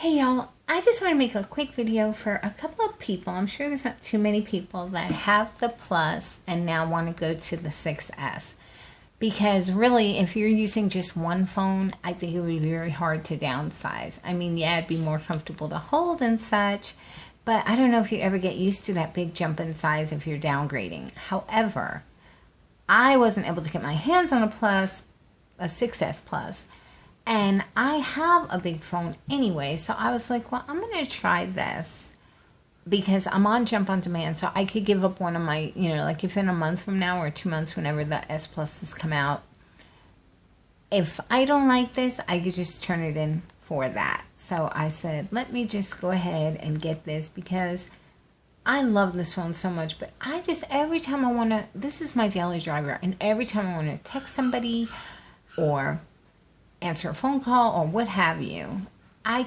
Hey y'all, I just want to make a quick video for a couple of people. I'm sure there's not too many people that have the Plus and now want to go to the 6S. Because really, if you're using just one phone, I think it would be very hard to downsize. I mean, yeah, it'd be more comfortable to hold and such, but I don't know if you ever get used to that big jump in size if you're downgrading. However, I wasn't able to get my hands on a 6S Plus. And I have a big phone anyway, so I was like, well, I'm going to try this because I'm on Jump on Demand, so I could give up one of my, like if in a month from now or 2 months, whenever the S Pluses come out, if I don't like this, I could just turn it in for that. So I said, let me just go ahead and get this because I love this phone so much, but I just, every time I want to, this is my daily driver, and every time I want to text somebody or answer a phone call or what have you, I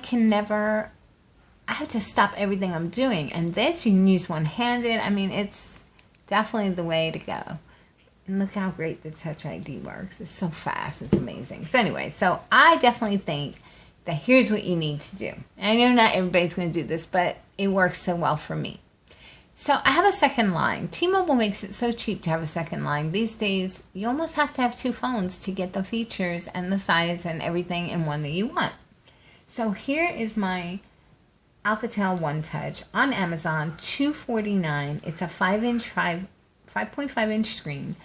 have to stop everything I'm doing. And this, you can use one-handed. I mean, it's definitely the way to go. And look how great the Touch ID works. It's so fast. It's amazing. So anyway, so I definitely think that here's what you need to do. I know not everybody's going to do this, but it works so well for me. So I have a second line. T-Mobile makes it so cheap to have a second line. These days, you almost have to have two phones to get the features and the size and everything in one that you want. So here is my Alcatel One Touch on Amazon, $249. It's a 5.5 inch screen.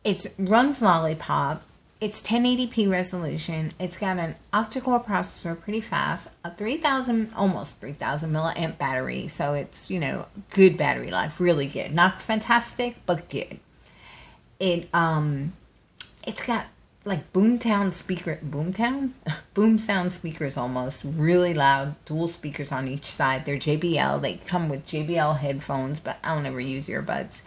It runs Lollipop. It's 1080p resolution. It's got an octa-core processor, pretty fast, a almost 3,000 milliamp battery. So it's, good battery life, really good. Not fantastic, but good. It's got like boom sound speakers almost, really loud, dual speakers on each side. They're JBL. They come with JBL headphones, but I don't ever use earbuds.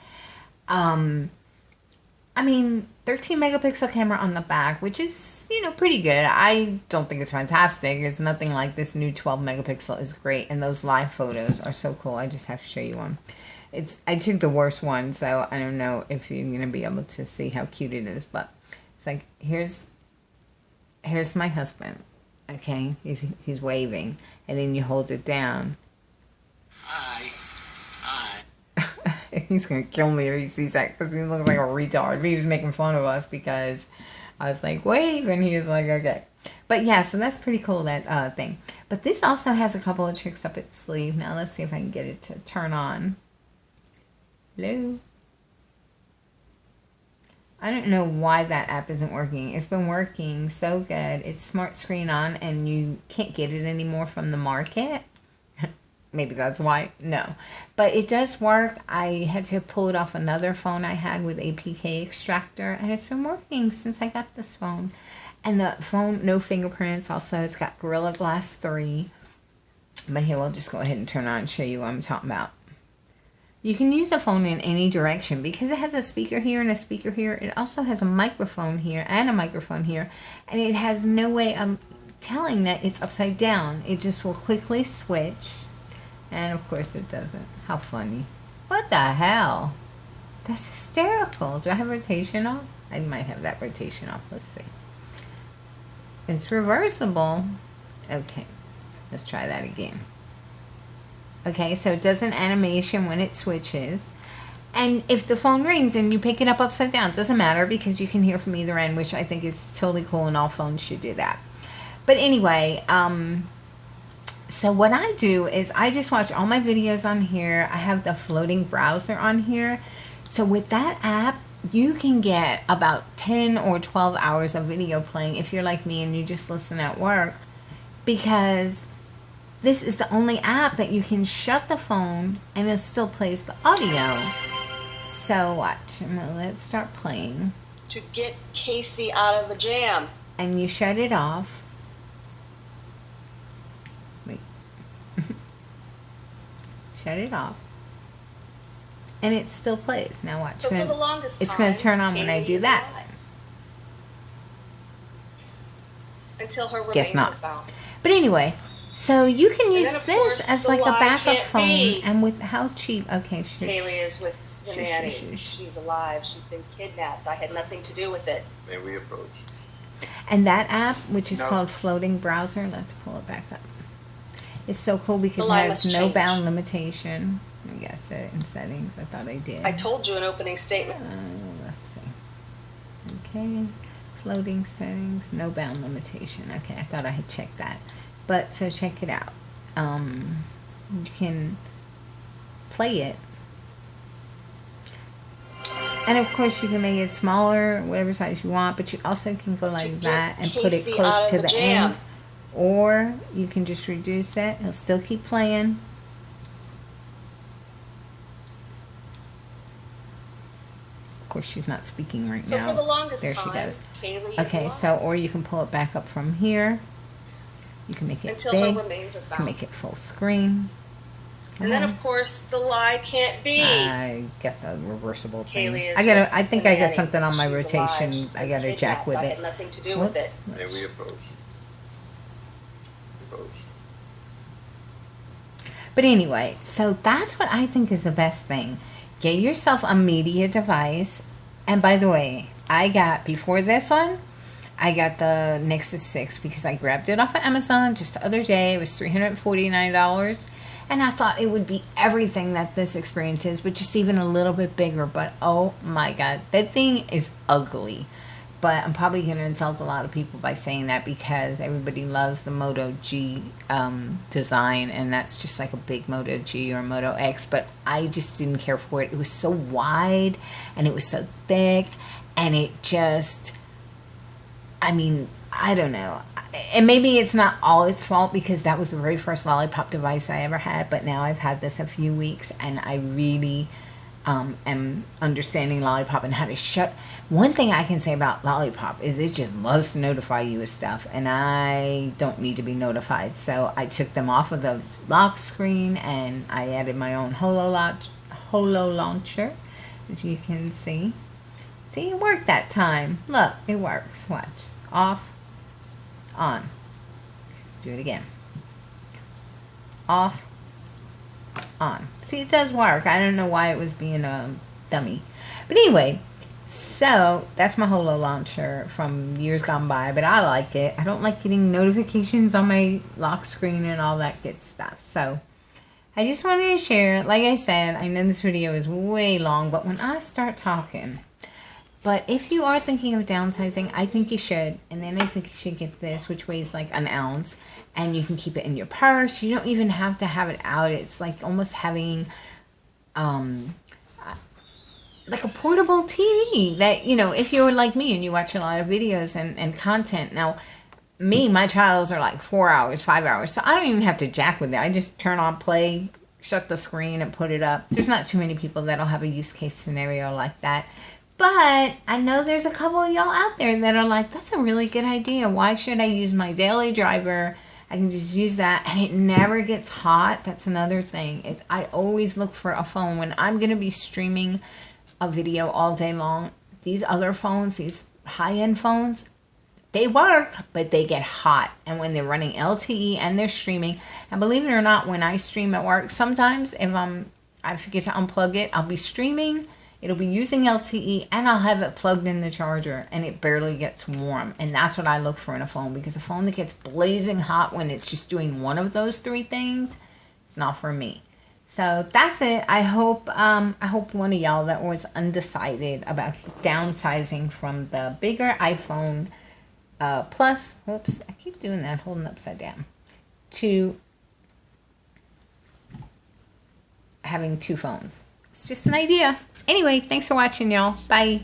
13 megapixel camera on the back, which is, pretty good. I don't think it's fantastic. It's nothing like this new 12 megapixel is great. And those live photos are so cool. I just have to show you one. I took the worst one, so I don't know if you're going to be able to see how cute it is. But it's like, here's my husband. Okay, he's waving. And then you hold it down. Hi. He's going to kill me if he sees that because he looks like a retard. He was making fun of us because I was like, wave, and he was like, okay. But yeah, so that's pretty cool, that thing. But this also has a couple of tricks up its sleeve. Now let's see if I can get it to turn on. Hello? I don't know why that app isn't working. It's been working so good. It's Smart Screen On, and you can't get it anymore from the market. Maybe that's why. No. But it does work. I had to pull it off another phone I had with APK extractor. And it's been working since I got this phone. And the phone, no fingerprints. Also, it's got Gorilla Glass 3. But here, we'll just go ahead and turn on and show you what I'm talking about. You can use the phone in any direction. Because it has a speaker here and a speaker here. It also has a microphone here and a microphone here. And it has no way of telling that it's upside down. It just will quickly switch. And of course it doesn't. How funny. What the hell? That's hysterical. Do I have rotation off? I might have that rotation off. Let's see. It's reversible. Okay. Let's try that again. Okay, so it does an animation when it switches. And if the phone rings and you pick it up upside down, it doesn't matter because you can hear from either end, which I think is totally cool, and all phones should do that. But anyway, so what I do is I just watch all my videos on here. I have the floating browser on here. So with that app, you can get about 10 or 12 hours of video playing if you're like me and you just listen at work. Because this is the only app that you can shut the phone and it still plays the audio. So watch. Let's start playing. To get Casey out of the jam. And you shut it off. Shut it off. And it still plays. Now watch. So for the longest it's going to turn on when I do that. Until her remains Guess not. are found. But anyway, so you can use then, of this course, as the like a lie backup can't phone. be. And with how cheap. Okay, Kaylee is with the Shush, nanny. shush, shush. She's alive. She's been kidnapped. I had nothing to do with it. May we approach? And that app, which is No. called Floating Browser, let's pull it back up. It's so cool because The it line has must no change. bound limitation. I guess it in settings. I thought I did. I told you an opening statement. Let's see. Okay, floating settings, no bound limitation. Okay, I thought I had checked that. But so check it out. You can play it. And of course you can make it smaller, whatever size you want, but you also can go like Get that and put it Casey close out of to the the jam. end. Or you can just reduce it. It'll still keep playing. Of course, she's not speaking right So now. for the longest there time, she goes. Kaylee is Okay, alive. so or you can pull it back up from here. You can make it Until big. her remains are You can found. make it full screen. And then, of course, the lie can't be. I get the reversible thing. Kaylee is I gotta. with I think the I got nanny. something on my She's rotation. alive. She's I been gotta jack kidnapped. with I it. had nothing to do with Whoops. it. And we oppose. Oppose. But anyway, so that's what I think is the best thing. Get yourself a media device. And by the way, I got, before this one, I got the Nexus 6 because I grabbed it off of Amazon just the other day. It was $349. And I thought it would be everything that this experience is, but just even a little bit bigger. But oh my God, that thing is ugly. But I'm probably going to insult a lot of people by saying that because everybody loves the Moto G design, and that's just like a big Moto G or Moto X. But I just didn't care for it. It was so wide and it was so thick, and it just, I mean, I don't know. And maybe it's not all its fault because that was the very first Lollipop device I ever had. But now I've had this a few weeks, and I really am understanding Lollipop and how to shut. One thing I can say about Lollipop is it just loves to notify you with stuff, and I don't need to be notified. So I took them off of the lock screen, and I added my own Holo launcher, as you can see. See, it worked that time. Look, it works. Watch. Off. On. Do it again. Off. On. See, it does work. I don't know why it was being a dummy. But anyway, so that's my Holo launcher from years gone by, but I like it. I don't like getting notifications on my lock screen and all that good stuff. So I just wanted to share. Like I said, I know this video is way long, but when I start talking, but if you are thinking of downsizing, I think you should. And then I think you should get this, which weighs like an ounce. And you can keep it in your purse. You don't even have to have it out. It's like almost having like a portable TV that, you know, if you're like me and you watch a lot of videos and content. Now, me, my trials are like 4 hours, 5 hours. So I don't even have to jack with it. I just turn on play, shut the screen, and put it up. There's not too many people that'll have a use case scenario like that. But I know there's a couple of y'all out there that are like, that's a really good idea. Why should I use my daily driver? I can just use that, and it never gets hot. That's another thing. I always look for a phone when I'm going to be streaming a video all day long. These other phones, these high-end phones, they work, but they get hot. And when they're running LTE and they're streaming, and believe it or not, when I stream at work, sometimes if I forget to unplug it, I'll be streaming, it'll be using LTE, and I'll have it plugged in the charger, and it barely gets warm. And that's what I look for in a phone, because a phone that gets blazing hot when it's just doing one of those three things, it's not for me. So that's it. I hope one of y'all that was undecided about downsizing from the bigger iPhone Plus, oops, I keep doing that, holding upside down, to having two phones. It's just an idea. Anyway, thanks for watching, y'all. Bye.